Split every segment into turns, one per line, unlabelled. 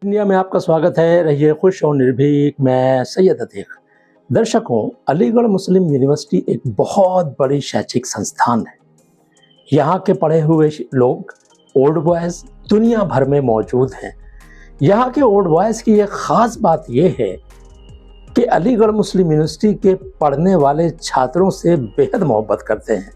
India में आपका स्वागत है। रहिए खुश और निर्भीक। मैं सैयद अतीक। दर्शकों, अलीगढ़ मुस्लिम यूनिवर्सिटी एक बहुत बड़ी शैक्षिक संस्थान है। यहाँ के पढ़े हुए लोग ओल्ड बॉयज़ दुनिया भर में मौजूद हैं। यहाँ के ओल्ड बॉयज़ की एक ख़ास बात यह है कि अलीगढ़ मुस्लिम यूनिवर्सिटी के पढ़ने वाले छात्रों से बेहद मोहब्बत करते हैं।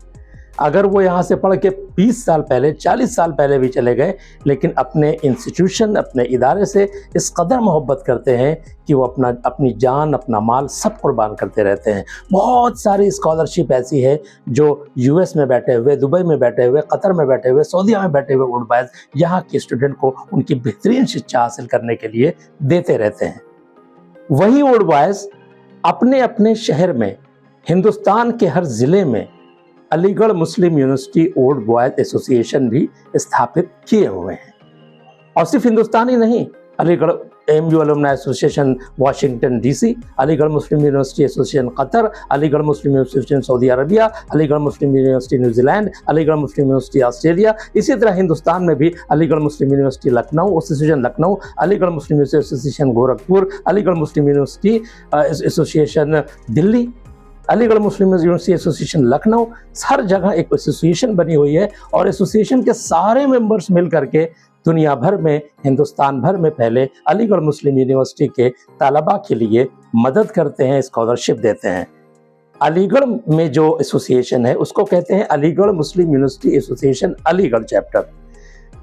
अगर वो यहाँ से पढ़ के 20 साल पहले 40 साल पहले भी चले गए, लेकिन अपने इंस्टीट्यूशन अपने इदारे से इस कदर मोहब्बत करते हैं कि वो अपनी जान अपना माल सब कुर्बान करते रहते हैं। बहुत सारी स्कॉलरशिप ऐसी है जो यूएस में बैठे हुए, दुबई में बैठे हुए, कतर में बैठे हुए, सऊदीया में बैठे हुए ओल्ड बॉयज़ यहाँ के स्टूडेंट को उनकी बेहतरीन शिक्षा हासिल करने के लिए देते रहते हैं। वही ओल्ड बॉयज़ अपने अपने शहर में, हिंदुस्तान के हर ज़िले में Aligarh Muslim university old boys association भी स्थापित किए हुए हैं। और सिर्फ हिंदुस्तान ही नहीं, Aligarh MU alumni association Washington DC, Aligarh Muslim University association Qatar, Aligarh Muslim University Saudi Arabia, Aligarh Muslim University New Zealand, Aligarh Muslim University Australia. इसी तरह हिंदुस्तान में भी Aligarh Muslim University Lucknow association Lucknow, Aligarh Muslim University association Gorakhpur, Aligarh Muslim University association Delhi, Aligarh Muslim University association Lucknow. हर जगह एक association बनी हुई है और एसोसिएशन के सारे मेंबर्स मिल करके दुनिया भर में, हिंदुस्तान भर में फैले अलीगढ़ मुस्लिम यूनिवर्सिटी के तलबा के लिए मदद करते हैं, स्कॉलरशिप देते हैं। अलीगढ़ में जो एसोसिएशन है उसको कहते हैं Aligarh Muslim University association Aligarh chapter.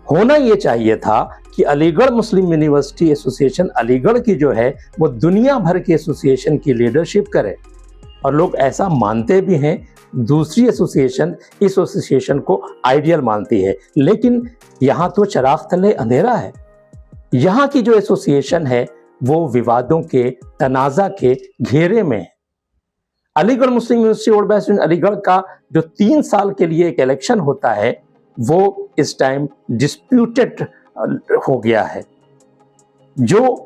होना ये चाहिए था कि Aligarh Muslim University association Aligarh की जो है वो दुनिया भर के एसोसिएशन की लीडरशिप करे, और लोग ऐसा मानते भी हैं। दूसरी एसोसिएशन इस एसोसिएशन को आइडियल मानती है, लेकिन यहाँ तो चिराग तले अंधेरा है। यहाँ की जो एसोसिएशन है वो विवादों के, तनाज़ा के घेरे में है। Aligarh Muslim university old boys Aligarh का जो 3 साल के लिए एक इलेक्शन होता है वो इस टाइम डिस्प्यूटेड हो गया है। जो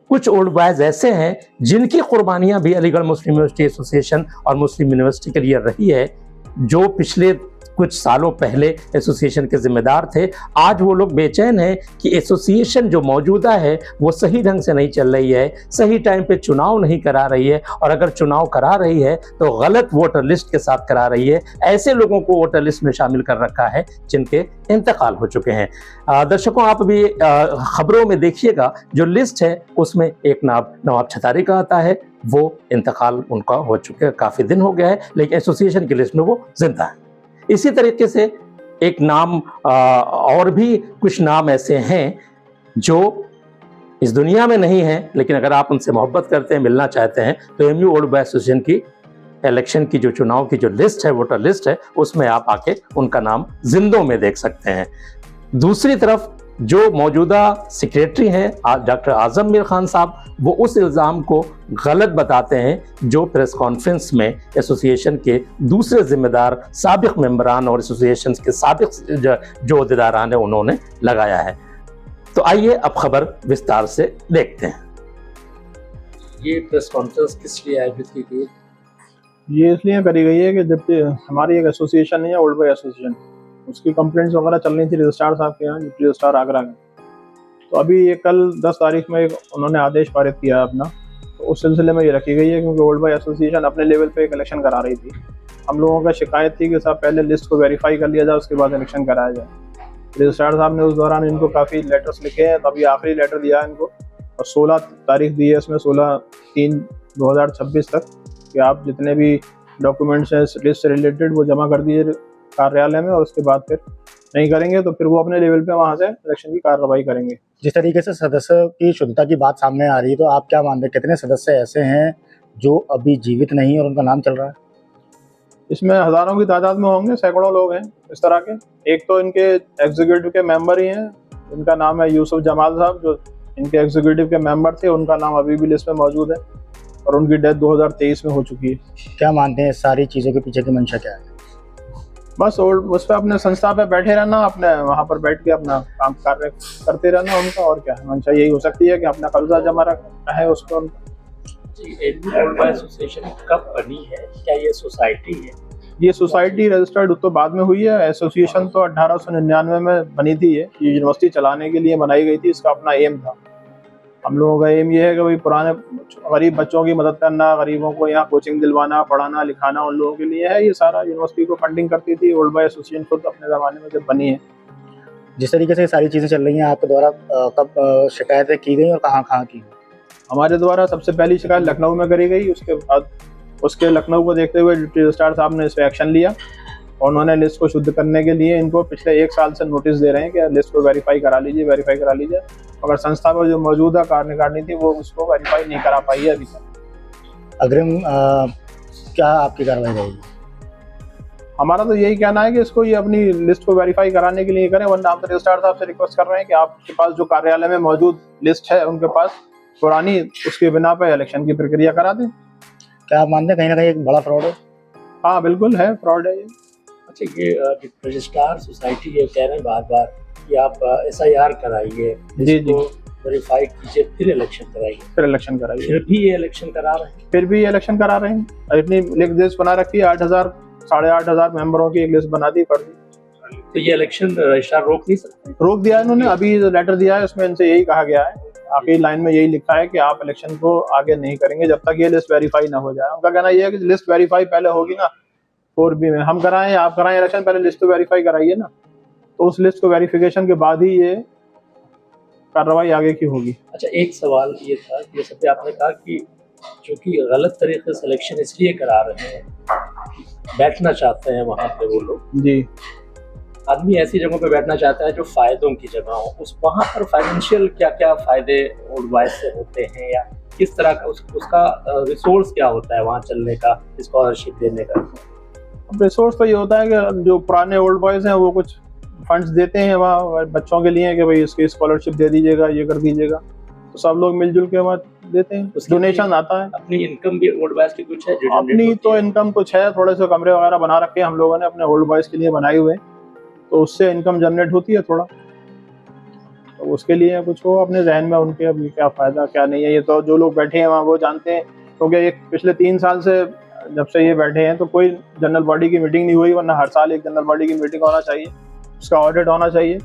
कुछ ओल्ड बॉयज़ ऐसे हैं जिनकी कुर्बानियां भी अलीगढ़ मुस्लिम यूनिवर्सिटी एसोसिएशन और मुस्लिम यूनिवर्सिटी के लिए रही है, जो पिछले कुछ सालों पहले एसोसिएशन के जिम्मेदार थे। आज वो लोग बेचैन हैं कि एसोसिएशन जो मौजूदा है वो सही ढंग से नहीं चल रही है, सही टाइम पे चुनाव नहीं करा रही है, और अगर चुनाव करा रही है तो गलत वोटर लिस्ट के साथ करा रही है। ऐसे लोगों को वोटर लिस्ट में शामिल कर रखा है जिनके इंतकाल हो चुके हैं। दर्शकों, आप भी खबरों में देखिएगा, जो लिस्ट है उसमें एक नाम नवाब छतारी का आता है, वो इंतकाल उनका हो चुके काफ़ी दिन हो गया है, लेकिन एसोसिएशन की लिस्ट में वो जिंदा है। इसी तरीके से एक नाम और भी कुछ नाम ऐसे हैं जो इस दुनिया में नहीं हैं, लेकिन अगर आप उनसे मोहब्बत करते हैं, मिलना चाहते हैं, तो एमयू ओल्ड बॉयज़ एसोसिएशन की इलेक्शन की जो चुनाव की जो लिस्ट है, वोटर लिस्ट है, उसमें आप आके उनका नाम जिंदों में देख सकते हैं। दूसरी तरफ जो मौजूदा सेक्रेटरी हैं डॉक्टर आजम मीर खान साहब, वो उस इल्ज़ाम को गलत बताते हैं जो प्रेस कॉन्फ्रेंस में एसोसिएशन के दूसरे जिम्मेदार साबिक मेंबरान और एसोसिएशन के साबिक जो अहदेदारान हैं उन्होंने लगाया है। तो आइए अब खबर विस्तार से देखते हैं। ये प्रेस कॉन्फ्रेंस किस लिए आयोजित की गई?
ये इसलिए करी गई है कि जब हमारी एक एसोसिएशन है ओल्ड बॉय एसोसिएशन, उसकी कंप्लेंट्स वगैरह चल रही थी रजिस्ट्रार साहब के यहाँ, डिप्टी रजिस्ट्रार आगरा में। तो अभी ये कल 10 तारीख में उन्होंने आदेश पारित किया अपना, तो उस सिलसिले में ये रखी गई है क्योंकि ओल्ड बॉय एसोसिएशन अपने लेवल पे एक इलेक्शन करा रही थी। हम लोगों का शिकायत थी कि साहब पहले लिस्ट को वेरीफाई कर लिया जाए, उसके बाद इलेक्शन कराया जाए। रजिस्ट्रार साहब ने उस दौरान इनको काफ़ी लेटर्स लिखे हैं, तो अभी आखिरी लेटर दिया है इनको, और 16 तारीख दी है इसमें, 16/3/2026 तक, कि आप जितने भी डॉक्यूमेंट्स हैं लिस्ट से रिलेटेड वो जमा कर दीजिए कार्यालय में, और उसके बाद फिर नहीं करेंगे तो फिर वो अपने लेवल पे वहाँ से इलेक्शन की कार्रवाई करेंगे।
जिस तरीके से सदस्यों की शुद्धता की बात सामने आ रही है, तो आप क्या मानते हैं कितने सदस्य ऐसे हैं जो अभी जीवित नहीं और उनका नाम चल रहा है?
इसमें हजारों की तादाद में होंगे, सैकड़ों लोग हैं इस तरह के। एक तो इनके एग्जीक्यूटिव के मेंबर ही हैं, इनका नाम है यूसुफ जमाल साहब, जो इनके एग्जीक्यूटिव के मेंबर थे, उनका नाम अभी भी लिस्ट में मौजूद है, और उनकी डेथ 2023 में हो चुकी है।
क्या मानते हैं सारी चीज़ों के पीछे की मंशा क्या है?
बस उस पर अपने संस्था पे बैठे रहना, अपने वहाँ पर बैठ के अपना काम कार्य करते रहना उनका, और क्या मंशा यही हो सकती है कि अपना कब्जा जमा रखना है उस पर।
ओल्ड बॉयज़ एसोसिएशन कब बनी है? क्या ये सोसाइटी है?
ये सोसाइटी रजिस्टर्ड तो बाद में हुई है, एसोसिएशन तो 1899 में बनी थी। ये यूनिवर्सिटी चलाने के लिए बनाई गई थी, इसका अपना एम था। हम लोगों का एम ये है कि भाई पुराने गरीब बच्चों की मदद करना, गरीबों को यहाँ कोचिंग दिलवाना, पढ़ाना लिखाना उन लोगों के लिए है। ये सारा यूनिवर्सिटी को फंडिंग करती थी ओल्ड बॉय एसोसिएशन खुद अपने ज़माने में जब बनी है।
जिस तरीके से ये सारी चीज़ें चल रही हैं आपके द्वारा कब शिकायतें की गई और कहाँ कहाँ की?
हमारे द्वारा सबसे पहली शिकायत लखनऊ में करी गई, उसके बाद उसके लखनऊ को देखते हुए डिप्टी रजिस्ट्रार साहब ने इस पर एक्शन लिया और उन्होंने लिस्ट को शुद्ध करने के लिए इनको पिछले 1 साल से नोटिस दे रहे हैं कि लिस्ट को वेरीफाई करा लीजिए। मगर संस्था में जो मौजूदा कार्यकारिणी थी वो उसको वेरीफाई नहीं करा पाई है अभी तक।
अग्रिम क्या आपकी कार्रवाई रहेगी?
हमारा तो यही कहना है कि इसको ये अपनी लिस्ट को वेरीफाई कराने के लिए करें, वरना हम तो रजिस्ट्रार साहब से रिक्वेस्ट कर रहे हैं कि आपके पास जो कार्यालय में मौजूद लिस्ट है उनके पास पुरानी, उसके बिना पे इलेक्शन की प्रक्रिया करा दें।
क्या आप मानते हैं कहीं ना कहीं एक बड़ा फ्रॉड है?
हाँ बिल्कुल है, फ्रॉड है ये।
अच्छा, ये रजिस्ट्रार सोसाइटी ये कह रहे हैं बार बार कि आप SIR कराइए,
जी जी,
वेरीफाई कीजिए, फिर इलेक्शन कराइए,
फिर इलेक्शन कराइए।
फिर भी ये इलेक्शन करा रहे हैं।
फिर भी इलेक्शन करा रहे हैं। और इतनी लिस्ट बना रखी है, 8,000 8,500 मेंबरों की एक लिस्ट बना दी कर दी।
तो ये इलेक्शन रजिस्ट्रार रोक नहीं सकते?
रोक दिया है इन्होंने। अभी जो लेटर दिया है उसमें इनसे यही कहा गया है, आखिरी लाइन में यही लिखा है कि आप इलेक्शन को आगे नहीं करेंगे जब तक ये लिस्ट वेरीफाई ना हो जाए। उनका कहना यह है कि लिस्ट वेरीफाई पहले होगी ना, 4B में हम कराएं आप कराएं इलेक्शन, पहले लिस्ट तो वेरीफाई कराइए ना, तो उस लिस्ट को वेरिफिकेशन के बाद ही ये कार्रवाई आगे की होगी।
अच्छा, एक सवाल ये था कि जैसे आपने कहा कि चूंकि गलत तरीके से इलेक्शन इसलिए करा रहे हैं, बैठना चाहते हैं वहाँ पे वो लोग
जी,
आदमी ऐसी जगहों पे बैठना चाहता है जो फायदों की जगह हो, उस वहाँ पर फाइनेंशियल क्या क्या फायदे ओल्ड बॉयज से होते हैं या किस तरह का उसका रिसोर्स क्या होता है वहाँ चलने का, स्कॉलरशिप देने का?
अब रिसोर्स तो ये होता है कि जो पुराने ओल्ड बॉयज हैं वो कुछ फंड्स देते हैं वहाँ बच्चों के लिए कि भाई इसकी स्कॉलरशिप दे दीजिएगा, ये कर दीजिएगा, तो सब लोग मिलजुल के वहाँ देते हैं, डोनेशन आता है।
अपनी इनकम भी ओल्ड बॉयज की कुछ है जो
अपनी तो इनकम कुछ है, थोड़े से कमरे वगैरह बना रखे हैं हम लोगों ने अपने ओल्ड बॉयज के लिए बनाए हुए, तो उससे इनकम जनरेट होती है थोड़ा, तो उसके लिए कुछ हो अपने जहन में उनके अभी क्या फ़ायदा क्या नहीं है, ये तो जो लोग बैठे हैं वहाँ वो जानते हैं। क्योंकि एक पिछले 3 साल से जब से ये बैठे हैं तो कोई जनरल बॉडी की मीटिंग नहीं हुई, वरना हर साल एक जनरल बॉडी की मीटिंग होना चाहिए, उसका ऑडिट होना चाहिए।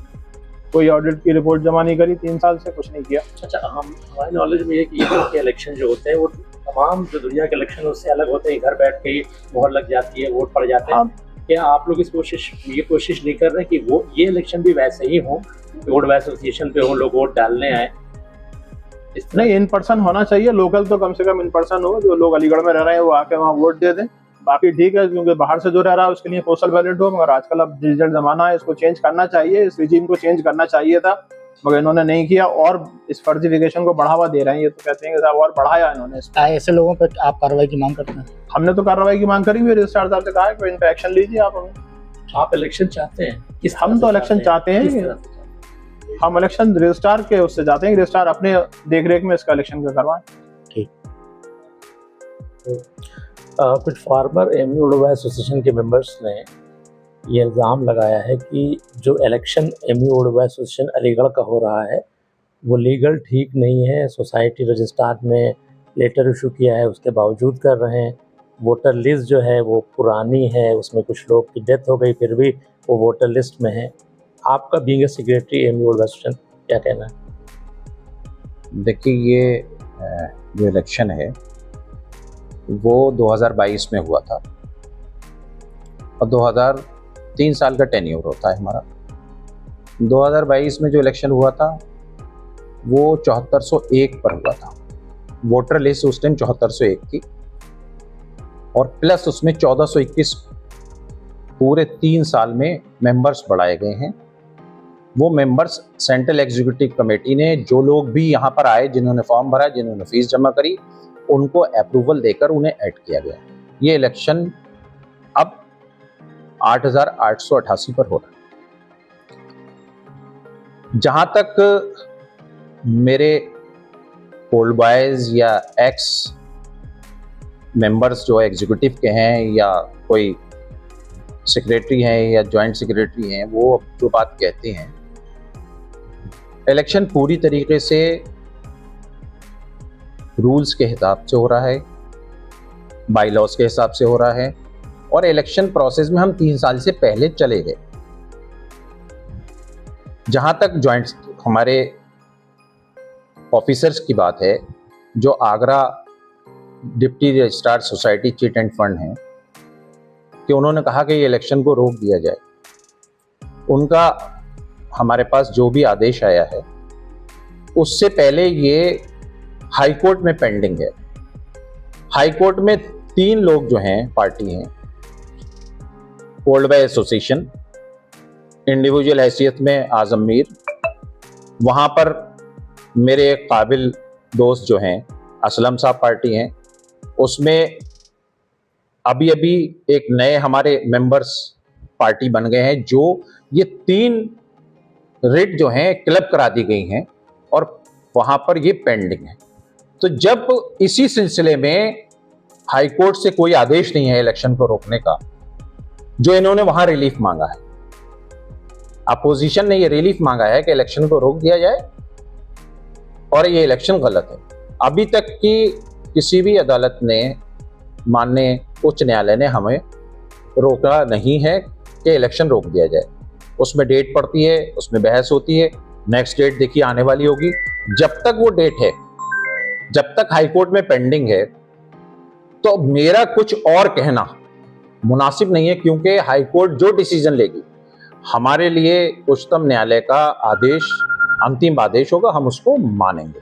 कोई ऑडिट की रिपोर्ट जमा नहीं करी, 3 साल से कुछ नहीं किया।
अच्छा, हमारे नॉलेज में ये कि ये इलेक्शन जो होते हैं वो तमाम जो दुनिया के इलेक्शन उससे अलग होते हैं, घर बैठ के ही मोहर लग जाती है, वोट पड़ जाते हैं। क्या आप लोग ये कोशिश नहीं कर रहे कि वो ये इलेक्शन भी वैसे ही हो, वोट एसोसिएशन पे हो, लोग वोट डालने आए?
नहीं, इन पर्सन होना चाहिए, लोकल तो कम से कम इन पर्सन हो, जो लोग अलीगढ़ में रह रहे हैं वो आके वहाँ वोट दे दें। बाकी ठीक है, क्योंकि बाहर से जो रह रहा है उसके लिए पोस्टल बैलेट हो, मगर आजकल अब डिजिटल जमाना है, इसको चेंज करना चाहिए, इस रिजीम को चेंज करना चाहिए था, मगर इन्होंने नहीं किया और इस फर्जिफिकेशन को बढ़ावा दे रहे हैं। ये तो कहते हैं कि साहब और बढ़ाया इन्होंने इसको।
ऐसे लोगों पर आप कार्रवाई की मांग करते हैं?
हमने तो कार्रवाई की मांग करी हुई है, रजिस्ट्रार साहब से कहा है कि इन पे एक्शन लीजिए
आप इलेक्शन चाहते हैं?
हम तो इलेक्शन चाहते हैं, हम इलेक्शन रजिस्ट्रार के उससे जाते हैं, रजिस्ट्रार अपने देखरेख में इसका इलेक्शन का करवाएं।
ठीक।
कुछ farmer MU old boy association के मेंबर्स ने ये इल्ज़ाम लगाया है कि जो election MU old boy association Aligarh का हो रहा है वो लीगल ठीक नहीं है। सोसाइटी रजिस्ट्रार ने लेटर इशू किया है, उसके बावजूद कर रहे हैं। वोटर लिस्ट जो है वो पुरानी है, उसमें कुछ लोग की डेथ हो गई फिर भी वो वोटर लिस्ट में है। आपका being a secretary MU old boy association क्या कहना है?
देखिए, ये जो इलेक्शन है वो 2022 में हुआ था और 2003 साल का टेन्योर होता है हमारा। 2022 में जो इलेक्शन हुआ था वो 7401 पर हुआ था। वोटर लिस्ट उस टाइम 7401 थी और प्लस उसमें 1421 पूरे 3 साल में मेंबर्स बढ़ाए गए हैं। वो मेंबर्स सेंट्रल एग्जीक्यूटिव कमेटी ने जो लोग भी यहाँ पर आए, जिन्होंने फॉर्म भरा, जिन्होंने फीस जमा करी, उनको अप्रूवल देकर उन्हें ऐड किया गया। ये इलेक्शन अब 8,888 पर हो रहा है। जहाँ तक मेरे ओल्ड बॉयज या एक्स मेंबर्स जो एग्जीक्यूटिव के हैं या कोई सेक्रेटरी हैं या जॉइंट सेक्रेटरी हैं, वो जो बात कहते हैं, इलेक्शन पूरी तरीके से रूल्स के हिसाब से हो रहा है, बाई लॉज के हिसाब से हो रहा है और इलेक्शन प्रोसेस में हम 3 साल से पहले चले गए। जहां तक जॉइंट हमारे ऑफिसर्स की बात है जो Agra deputy registrar society chit end fund हैं कि उन्होंने कहा कि ये इलेक्शन को रोक दिया जाए। उनका हमारे पास जो भी आदेश आया है उससे पहले ये हाई कोर्ट में पेंडिंग है। हाई कोर्ट में 3 लोग जो हैं पार्टी हैं, ओल्ड बॉय एसोसिएशन, इंडिविजुअल हैसियत में आजम मीर, वहाँ पर मेरे एक काबिल दोस्त जो हैं असलम साहब पार्टी हैं, उसमें अभी अभी एक नए हमारे मेंबर्स पार्टी बन गए हैं, जो ये 3 रिट जो हैं क्लब करा दी गई हैं और वहाँ पर ये पेंडिंग है। तो जब इसी सिलसिले में हाई कोर्ट से कोई आदेश नहीं है इलेक्शन को रोकने का, जो इन्होंने वहां रिलीफ मांगा है, अपोजिशन ने ये रिलीफ मांगा है कि इलेक्शन को रोक दिया जाए और ये इलेक्शन गलत है। अभी तक की किसी भी अदालत ने, माननीय उच्च न्यायालय ने हमें रोका नहीं है कि इलेक्शन रोक दिया जाए। उसमें डेट पड़ती है, उसमें बहस होती है, नेक्स्ट डेट देखिए आने वाली होगी। जब तक वो डेट है, जब तक हाई कोर्ट में पेंडिंग है, तो मेरा कुछ और कहना मुनासिब नहीं है, क्योंकि हाई कोर्ट जो डिसीजन लेगी हमारे लिए उच्चतम न्यायालय का आदेश अंतिम आदेश होगा, हम उसको मानेंगे।